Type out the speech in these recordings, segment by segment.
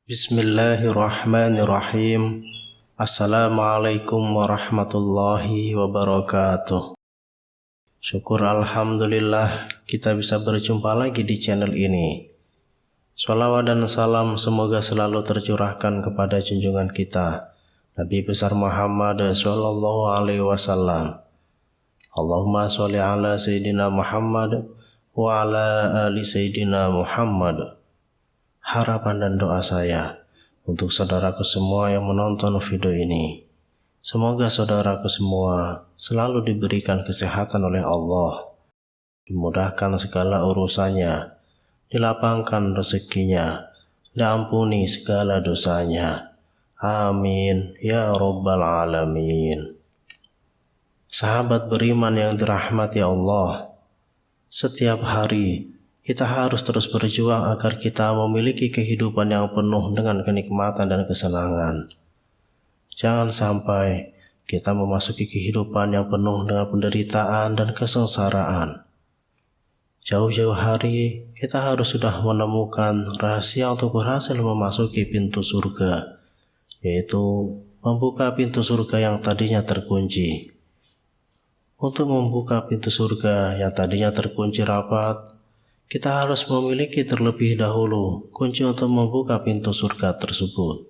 Bismillahirrahmanirrahim. Assalamualaikum warahmatullahi wabarakatuh. Syukur alhamdulillah kita bisa berjumpa lagi di channel ini. Shalawat dan salam semoga selalu tercurahkan kepada junjungan kita Nabi besar Muhammad sallallahu alaihi wasallam. Allahumma sholli ala sayyidina Muhammad wa ala ali sayyidina Muhammad. Harapan dan doa saya untuk saudaraku semua yang menonton video ini, semoga saudaraku semua selalu diberikan kesehatan oleh Allah, dimudahkan segala urusannya, dilapangkan rezekinya, diampuni segala dosanya. Amin ya rabbal alamin. Sahabat beriman yang dirahmati Allah, setiap hari kita harus terus berjuang agar kita memiliki kehidupan yang penuh dengan kenikmatan dan kesenangan. Jangan sampai kita memasuki kehidupan yang penuh dengan penderitaan dan kesengsaraan. Jauh-jauh hari kita harus sudah menemukan rahasia untuk berhasil memasuki pintu surga, yaitu membuka pintu surga yang tadinya terkunci. Untuk membuka pintu surga yang tadinya terkunci rapat, kita harus memiliki terlebih dahulu kunci untuk membuka pintu surga tersebut.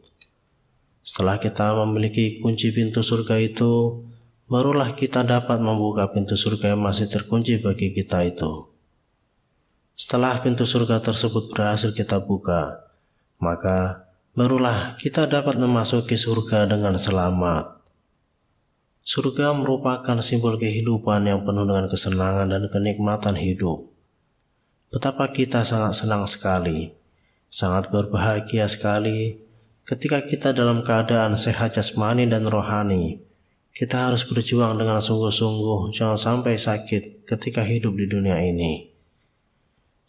Setelah kita memiliki kunci pintu surga itu, barulah kita dapat membuka pintu surga yang masih terkunci bagi kita itu. Setelah pintu surga tersebut berhasil kita buka, maka barulah kita dapat memasuki surga dengan selamat. Surga merupakan simbol kehidupan yang penuh dengan kesenangan dan kenikmatan hidup. Betapa kita sangat senang sekali, sangat berbahagia sekali ketika kita dalam keadaan sehat jasmani dan rohani. Kita harus berjuang dengan sungguh-sungguh, jangan sampai sakit ketika hidup di dunia ini.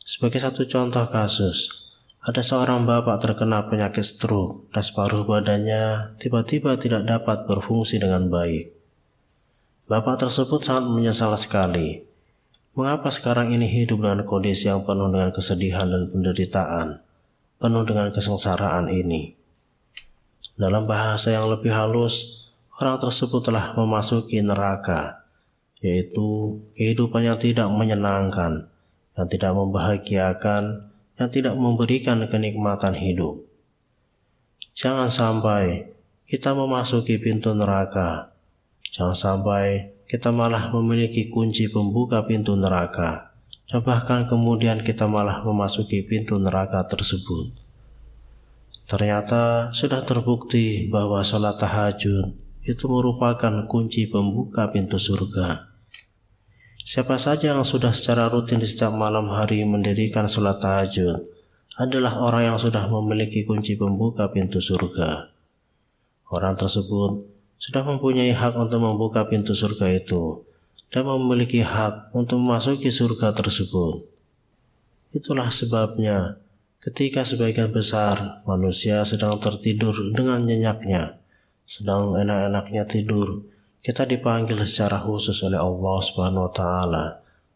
Sebagai satu contoh kasus, ada seorang bapak terkena penyakit stroke dan separuh badannya tiba-tiba tidak dapat berfungsi dengan baik. Bapak tersebut sangat menyesal sekali. Mengapa sekarang ini hidup dengan kondisi yang penuh dengan kesedihan dan penderitaan, penuh dengan kesengsaraan ini? Dalam bahasa yang lebih halus, orang tersebut telah memasuki neraka, yaitu kehidupan yang tidak menyenangkan, yang tidak membahagiakan, yang tidak memberikan kenikmatan hidup. Jangan sampai kita memasuki pintu neraka. Jangan sampai kita malah memiliki kunci pembuka pintu neraka, dan bahkan kemudian kita malah memasuki pintu neraka tersebut. Ternyata sudah terbukti bahwa sholat tahajud itu merupakan kunci pembuka pintu surga. Siapa saja yang sudah secara rutin di setiap malam hari mendirikan sholat tahajud adalah orang yang sudah memiliki kunci pembuka pintu surga. Orang tersebut sudah mempunyai hak untuk membuka pintu surga itu dan memiliki hak untuk memasuki surga tersebut. Itulah sebabnya ketika sebagian besar manusia sedang tertidur dengan nyenyaknya, sedang enak-enaknya tidur, kita dipanggil secara khusus oleh Allah Subhanahu wa Ta'ala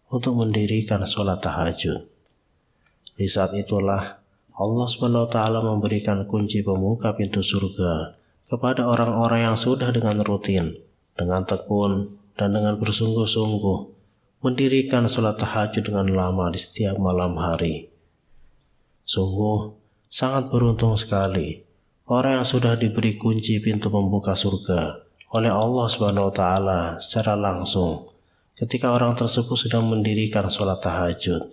untuk mendirikan sholat tahajud. Di saat itulah Allah Subhanahu wa Ta'ala memberikan kunci pembuka pintu surga kepada orang-orang yang sudah dengan rutin, dengan tekun, dan dengan bersungguh-sungguh mendirikan sholat tahajud dengan lama di setiap malam hari. Sungguh sangat beruntung sekali orang yang sudah diberi kunci pintu pembuka surga oleh Allah Subhanahu wa Ta'ala secara langsung ketika orang tersebut sedang mendirikan sholat tahajud.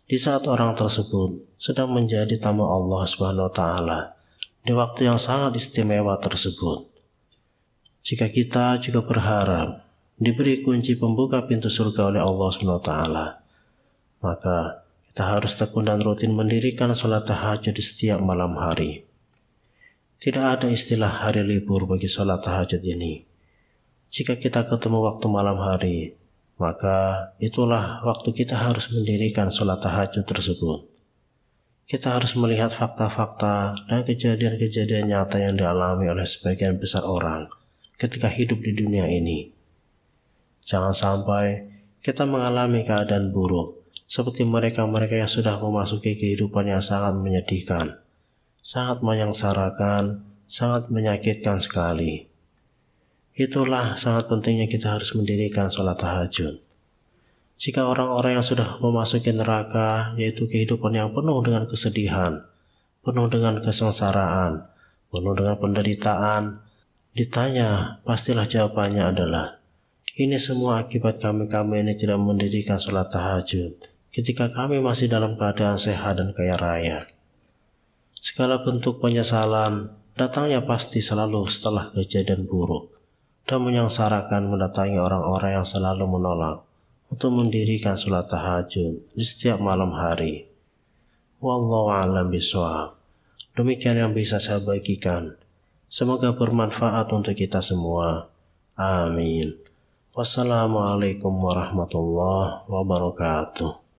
Di saat orang tersebut sedang menjadi tamu Allah Subhanahu wa Ta'ala di waktu yang sangat istimewa tersebut. Jika kita juga berharap diberi kunci pembuka pintu surga oleh Allah SWT, maka kita harus tekun dan rutin mendirikan sholat tahajud di setiap malam hari. Tidak ada istilah hari libur bagi sholat tahajud ini. Jika kita ketemu waktu malam hari, maka itulah waktu kita harus mendirikan sholat tahajud tersebut. Kita harus melihat fakta-fakta dan kejadian-kejadian nyata yang dialami oleh sebagian besar orang ketika hidup di dunia ini. Jangan sampai kita mengalami keadaan buruk seperti mereka-mereka yang sudah memasuki kehidupan yang sangat menyedihkan, sangat menyengsarakan, sangat menyakitkan sekali. Itulah sangat pentingnya kita harus mendirikan sholat tahajud. Jika orang-orang yang sudah memasuki neraka, yaitu kehidupan yang penuh dengan kesedihan, penuh dengan kesengsaraan, penuh dengan penderitaan, ditanya, pastilah jawabannya adalah, ini semua akibat kami ini tidak mendirikan sholat tahajud ketika kami masih dalam keadaan sehat dan kaya raya. Segala bentuk penyesalan datangnya pasti selalu setelah kejadian buruk dan menyengsarakan mendatangi orang-orang yang selalu menolak untuk mendirikan sholat tahajud di setiap malam hari. Wallahu a'lam bishawab. Demikian yang bisa saya bagikan. Semoga bermanfaat untuk kita semua. Amin. Wassalamualaikum warahmatullahi wabarakatuh.